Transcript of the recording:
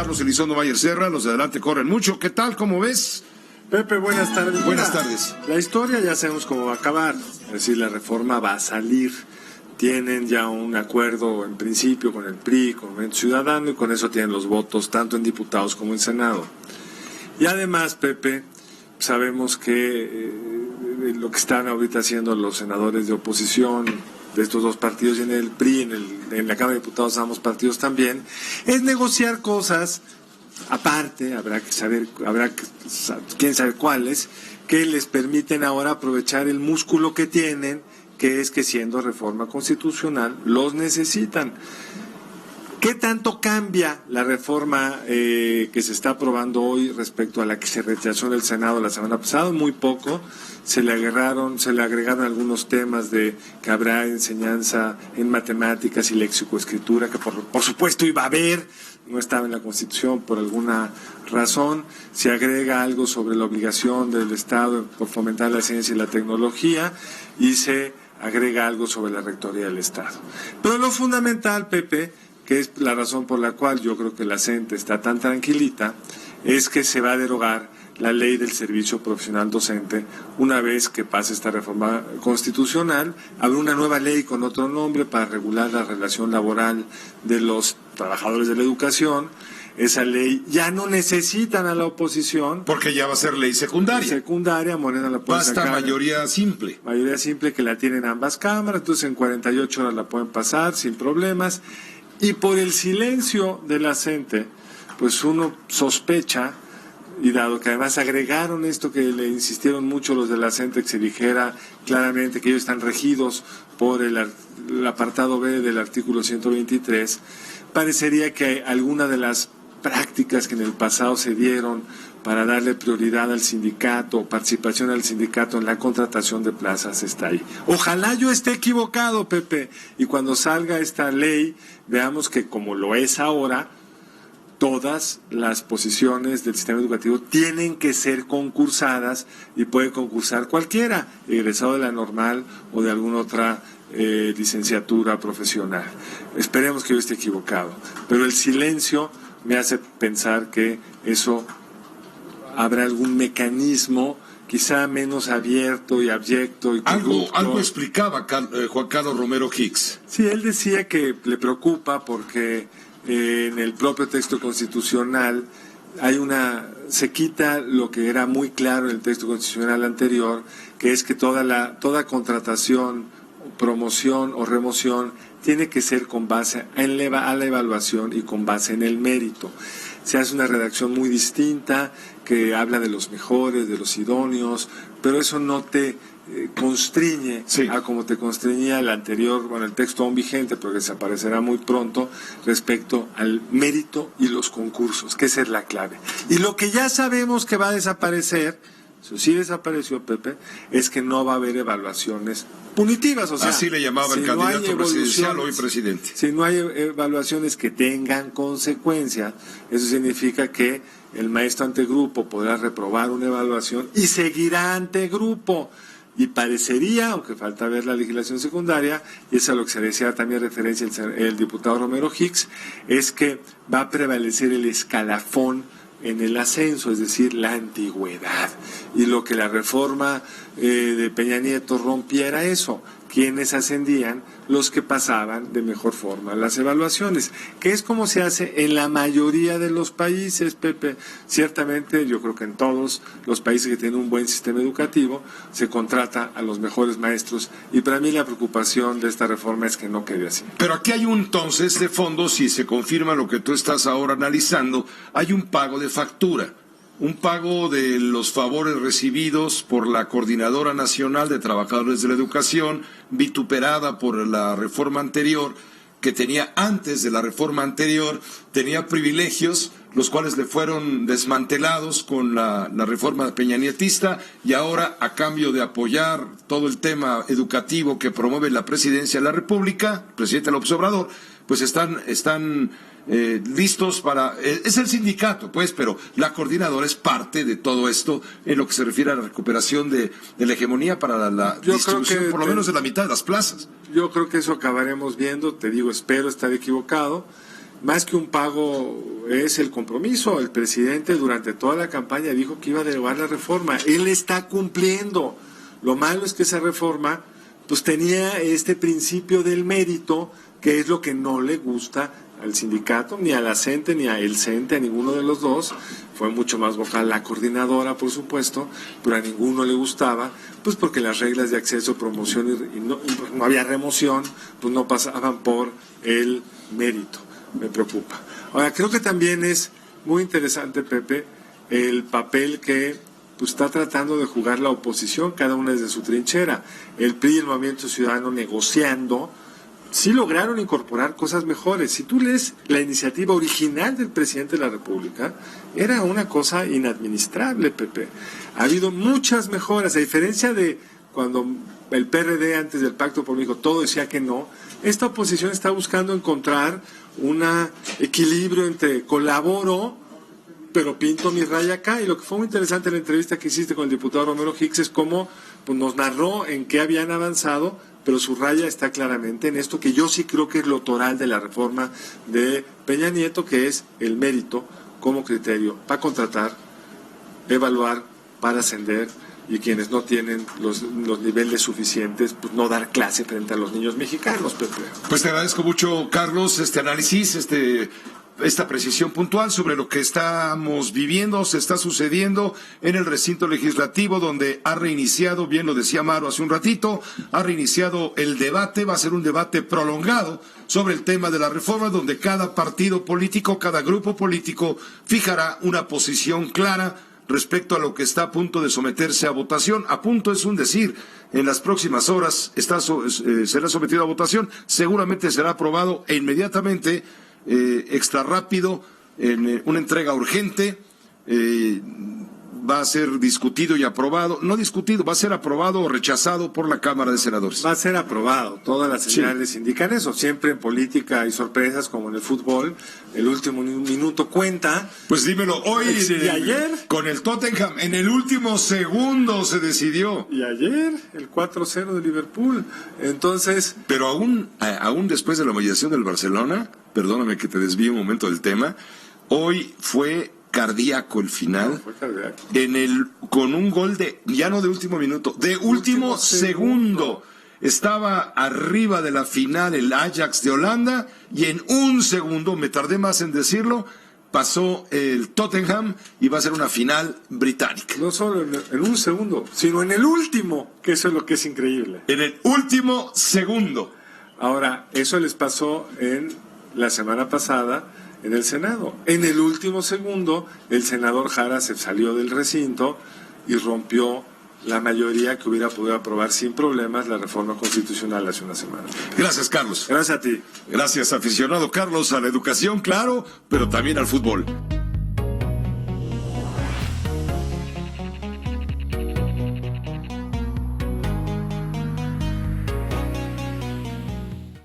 Carlos Elizondo Mayer Serra, los de adelante corren mucho. ¿Qué tal? ¿Cómo ves? Pepe, buenas tardes. Buenas tardes. La historia ya sabemos cómo va a acabar, es decir, la reforma va a salir. Tienen ya un acuerdo en principio con el PRI, con Movimiento Ciudadano, y con eso tienen los votos tanto en diputados como en Senado. Y además, Pepe, sabemos que lo que están ahorita haciendo los senadores de oposición de estos dos partidos y en el PRI, en la Cámara de Diputados ambos partidos también, es negociar cosas aparte, quién sabe cuáles, que les permiten ahora aprovechar el músculo que tienen, que es que siendo reforma constitucional los necesitan. ¿Qué tanto cambia la reforma que se está aprobando hoy respecto a la que se rechazó en el Senado la semana pasada? Muy poco. Se le agregaron algunos temas de que habrá enseñanza en matemáticas y lexicoescritura, que por supuesto iba a haber, no estaba en la Constitución por alguna razón. Se agrega algo sobre la obligación del Estado por fomentar la ciencia y la tecnología, y se agrega algo sobre la rectoría del Estado. Pero lo fundamental, Pepe, que es la razón por la cual yo creo que la CENTE está tan tranquilita, es que se va a derogar la ley del servicio profesional docente una vez que pase esta reforma constitucional. Habrá una nueva ley con otro nombre para regular la relación laboral de los trabajadores de la educación. Esa ley ya no necesitan a la oposición. Porque ya va a ser ley secundaria. Morena la puede sacar. Basta mayoría simple. Mayoría simple que la tienen ambas cámaras, entonces en 48 horas la pueden pasar sin problemas. Y por el silencio de la CENTE, pues uno sospecha, y dado que además agregaron esto que le insistieron mucho los de la CENTE, que se dijera claramente que ellos están regidos por el apartado B del artículo 123, parecería que alguna de las prácticas que en el pasado se dieron para darle prioridad al sindicato o participación al sindicato en la contratación de plazas está ahí. Ojalá yo esté equivocado, Pepe, y cuando salga esta ley veamos que, como lo es ahora, todas las posiciones del sistema educativo tienen que ser concursadas, y puede concursar cualquiera, egresado de la normal o de alguna otra licenciatura profesional. Esperemos que yo esté equivocado, pero el silencio me hace pensar que eso habrá algún mecanismo quizá menos abierto y abyecto y corrupto. Algo explicaba Juan Carlos Romero Hicks. Sí, él decía que le preocupa porque en el propio texto constitucional se quita lo que era muy claro en el texto constitucional anterior, que es que toda contratación, promoción o remoción tiene que ser con base a la evaluación y con base en el mérito. Se hace una redacción muy distinta que habla de los mejores, de los idóneos, pero eso no te constriñe a como te constreñía el anterior, el texto aún vigente, porque desaparecerá muy pronto, respecto al mérito y los concursos, que esa es la clave. Y lo que ya sabemos que va a desaparecer, eso sí desapareció, Pepe, es que no va a haber evaluaciones punitivas. O sea, así le llamaba el candidato presidencial, hoy presidente. Si no hay evaluaciones que tengan consecuencia, eso significa que el maestro ante grupo podrá reprobar una evaluación y seguirá ante grupo. Y parecería, aunque falta ver la legislación secundaria, y es a lo que se decía también referencia el diputado Romero Hicks, es que va a prevalecer el escalafón en el ascenso, es decir, la antigüedad. Y lo que la reforma de Peña Nieto rompía era eso, quienes ascendían, los que pasaban de mejor forma las evaluaciones, que es como se hace en la mayoría de los países, Pepe. Ciertamente, yo creo que en todos los países que tienen un buen sistema educativo, se contrata a los mejores maestros, y para mí la preocupación de esta reforma es que no quede así. Pero aquí hay entonces, de fondo, si se confirma lo que tú estás ahora analizando, hay un pago de factura. Un pago de los favores recibidos por la Coordinadora Nacional de Trabajadores de la Educación, vituperada por la reforma anterior, que tenía antes de la reforma anterior, tenía privilegios, los cuales le fueron desmantelados con la reforma peñanietista, y ahora, a cambio de apoyar todo el tema educativo que promueve la Presidencia de la República, el presidente López Obrador, pues están listos para... es el sindicato, pues, pero la coordinadora es parte de todo esto en lo que se refiere a la recuperación de la hegemonía para la distribución, por lo menos de la mitad de las plazas. Yo creo que eso acabaremos viendo, te digo, espero estar equivocado, más que un pago es el compromiso. El presidente durante toda la campaña dijo que iba a derogar la reforma. Él está cumpliendo. Lo malo es que esa reforma pues tenía este principio del mérito, que es lo que no le gusta al sindicato, ni a la CENTE, ni a el CENTE, a ninguno de los dos. Fue mucho más vocal la coordinadora, por supuesto, pero a ninguno le gustaba, pues porque las reglas de acceso, promoción y no había remoción, pues no pasaban por el mérito. Me preocupa. Ahora, creo que también es muy interesante, Pepe, el papel que pues está tratando de jugar la oposición, cada una desde su trinchera. El PRI y el Movimiento Ciudadano negociando, sí lograron incorporar cosas mejores. Si tú lees la iniciativa original del presidente de la República, era una cosa inadministrable, Pepe. Ha habido muchas mejoras, a diferencia de cuando el PRD antes del Pacto por México todo decía que no. Esta oposición está buscando encontrar un equilibrio entre colaboro, pero pinto mi raya acá. Y lo que fue muy interesante en la entrevista que hiciste con el diputado Romero Hicks es cómo pues, nos narró en qué habían avanzado, pero su raya está claramente en esto que yo sí creo que es lo toral de la reforma de Peña Nieto, que es el mérito como criterio para contratar, evaluar, para ascender, y quienes no tienen los niveles suficientes, pues no dar clase frente a los niños mexicanos, Pepe. Pues te agradezco mucho, Carlos, este análisis, esta precisión puntual sobre lo que estamos viviendo, se está sucediendo en el recinto legislativo, donde ha reiniciado, bien lo decía Maro hace un ratito, ha reiniciado el debate, va a ser un debate prolongado sobre el tema de la reforma, donde cada partido político, cada grupo político fijará una posición clara respecto a lo que está a punto de someterse a votación. A punto es un decir, en las próximas horas será sometido a votación, seguramente será aprobado e inmediatamente, extra rápido, en una entrega urgente, va a ser discutido y aprobado, no discutido, va a ser aprobado o rechazado por la Cámara de Senadores. Va a ser aprobado, todas las señales indican eso. Siempre en política hay sorpresas, como en el fútbol, el último minuto cuenta. Pues dímelo, hoy y ayer con el Tottenham, en el último segundo se decidió. Y ayer, el 4-0 de Liverpool. Entonces, pero aún después de la humillación del Barcelona, perdóname que te desvíe un momento del tema, hoy fue cardíaco el final, no, fue cardíaco. Con un gol ya no de último minuto, de último segundo. Estaba arriba de la final el Ajax de Holanda y en un segundo, me tardé más en decirlo, pasó el Tottenham y va a ser una final británica. No solo en un segundo, sino en el último, que eso es lo que es increíble. En el último segundo. Ahora, eso les pasó en la semana pasada en el Senado. En el último segundo, el senador Jara se salió del recinto y rompió la mayoría que hubiera podido aprobar sin problemas la reforma constitucional hace una semana. Gracias, Carlos. Gracias a ti. Gracias, aficionado Carlos, a la educación, claro, pero también al fútbol.